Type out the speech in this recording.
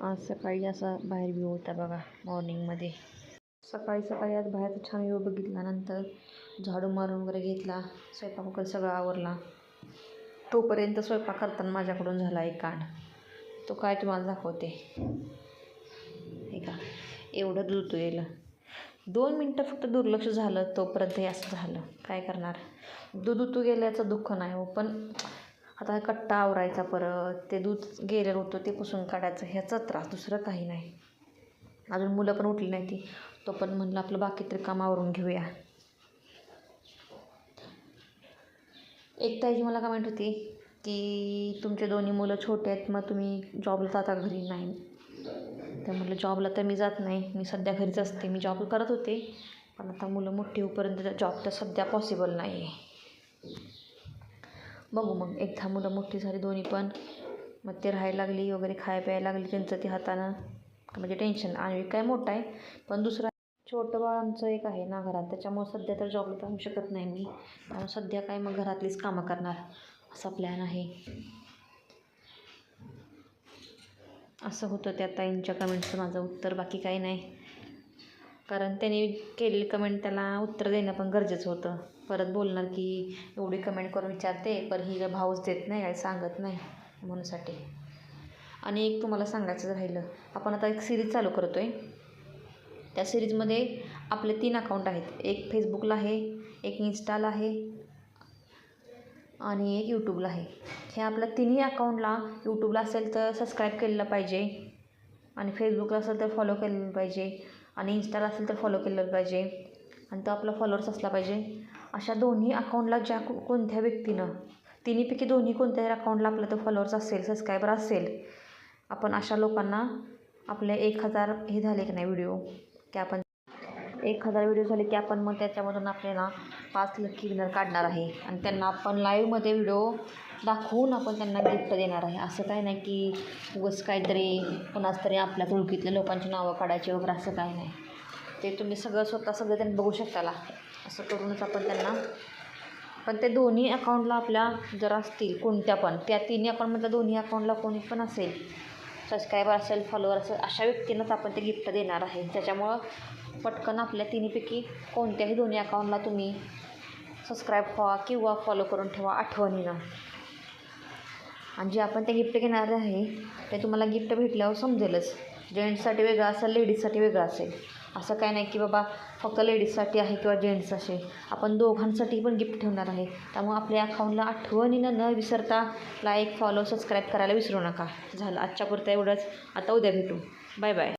आज सकाळी असा बाहेर व्ह्यू होता बघा मॉर्निंगमध्ये. सकाळी सकाळी आज बाहेरचा छान व्ह्यू बघितल्यानंतर झाडू मारून वगैरे घेतला, स्वयंपाक वगैरे सगळा आवरला. तोपर्यंत स्वयंपाक करताना माझ्याकडून झाला एक कांड. तो काय तुम्हाला दाखवते. हे का एवढं दूध येईल, 2 मिनटं फक्त दुर्लक्ष झालं तोपर्यंत हे असं झालं. काय करणार, दूध उतू गेल्याचं दुःख नाही हो, पण आता हा कट्टा आवरायचा, परत ते दूध गेलेलं होतं ते पुसून काढायचं, ह्याचा त्रास, दुसरं काही नाही. अजून मुलं पण उठली नाही ती, तो पण म्हणलं आपलं बाकी तरी काम आवरून घेऊया. एक ताईची मला कमेंट होती की तुमचे दोन्ही मुलं छोटे आहेत, मग तुम्ही जॉबला जाता घरी नाही. तर म्हटलं जॉबला तर मी जात नाही, मी सध्या घरीच असते. मी जॉब करत होते, पण आता मुलं मोठी होईपर्यंत जॉब तर सध्या पॉसिबल नाही आहे. बघू मग एकदा मुलं मोठी झाली दोन्ही पण, मग ते राहायला लागली वगैरे, खाय प्यायला लागली त्यांचं ती हातानं, म्हणजे टेन्शन. आणि काय मोठं आहे, पण दुसरं छोटं बाळ आमचं एक आहे ना घरात, त्याच्यामुळं सध्या तर जॉबला जाऊ शकत नाही मी. त्यामुळे सध्या काय मग घरातलीच कामं करणार असा प्लॅन आहे. असं होतं त्या ताईंच्या कमेंटचं माझं उत्तर, बाकी काही नाही. कारण त्यांनी केलेली कमेंट त्याला उत्तर देणं पण गरजेचं होतं. परत बोलणार की एवढी कमेंट करून विचारते पण ही भावच देत नाही, काही सांगत नाही म्हणूनसाठी. आणि एक तुम्हाला सांगायचं राहिलं, आपण आता एक सिरीज चालू करतो आहे. त्या सिरीजमध्ये आपले 3 अकाउंट आहेत. एक फेसबुकला आहे, एक इंस्टाला आहे आणि एक यूट्यूबला आहे. हे आपल्या तिन्ही अकाउंटला, यूट्यूबला असेल तर सबस्क्राईब केलेलं पाहिजे, आणि फेसबुकला असेल तर फॉलो केलेलं पाहिजे, आणि इंस्टाला असेल तर फॉलो केलेलं पाहिजे, आणि तो आपला फॉलोअर्स असला पाहिजे. अशा दोन्ही अकाउंटला ज्या कोणत्या व्यक्तीनं, तिन्हीपैकी दोन्ही कोणत्या अकाउंटला आपला तो फॉलोअर्स असेल, सबस्क्रायबर असेल, आपण अशा लोकांना आपले 1000 हे झाले की नाही व्हिडिओ, की आपण 1000 व्हिडिओ झाले की आपण मग त्याच्यामधून आपल्याला 5 लकी विनर काढणार आहे. आणि त्यांना आपण लाईव्हमध्ये व्हिडिओ दाखवून आपण त्यांना गिफ्ट देणार आहे. असं काही नाही की उगाच काहीतरी कोणाच तरी आपल्या ओळखीतल्या लोकांची नावं काढायची वगैरे, असं काही नाही. ते तुम्ही स्वतः सगळं त्यांनी बघू शकताला. असं करूनच आपण त्यांना, पण ते दोन्ही अकाउंटला आपल्या जर असतील कोणत्या पण, त्या तिन्ही अकाउंटमधल्या दोन्ही अकाउंटला कोणी पण असेल, सबस्क्रायबर असेल, फॉलोअर असेल, अशा व्यक्तींनाच आपण ते गिफ्ट देणार आहे. त्याच्यामुळं पटकन आपल्या तिन्हीपैकी कोणत्याही दोन्ही अकाउंटला तुम्ही सबस्क्राईब व्हा किंवा फॉलो करून ठेवा आठवणीनं. आणि जे आपण ते गिफ्ट घेणार आहे ते तुम्हाला गिफ्ट भेटल्यावर समजेलच. जेंट्ससाठी वेगळं असेल, लेडीजसाठी वेगळं असेल. असं काय नाही की बाबा फक्त लेडीजसाठी आहे किंवा जेंट्स असे, आपण दोघांसाठी पण गिफ्ट ठेवणार आहे. त्यामुळे आपल्या अकाउंटला आठवणीनं न विसरता लाईक, फॉलो, सबस्क्राईब करायला विसरू नका. झालं आजच्या पुरतं एवढंच. आता उद्या भेटू. Bye bye.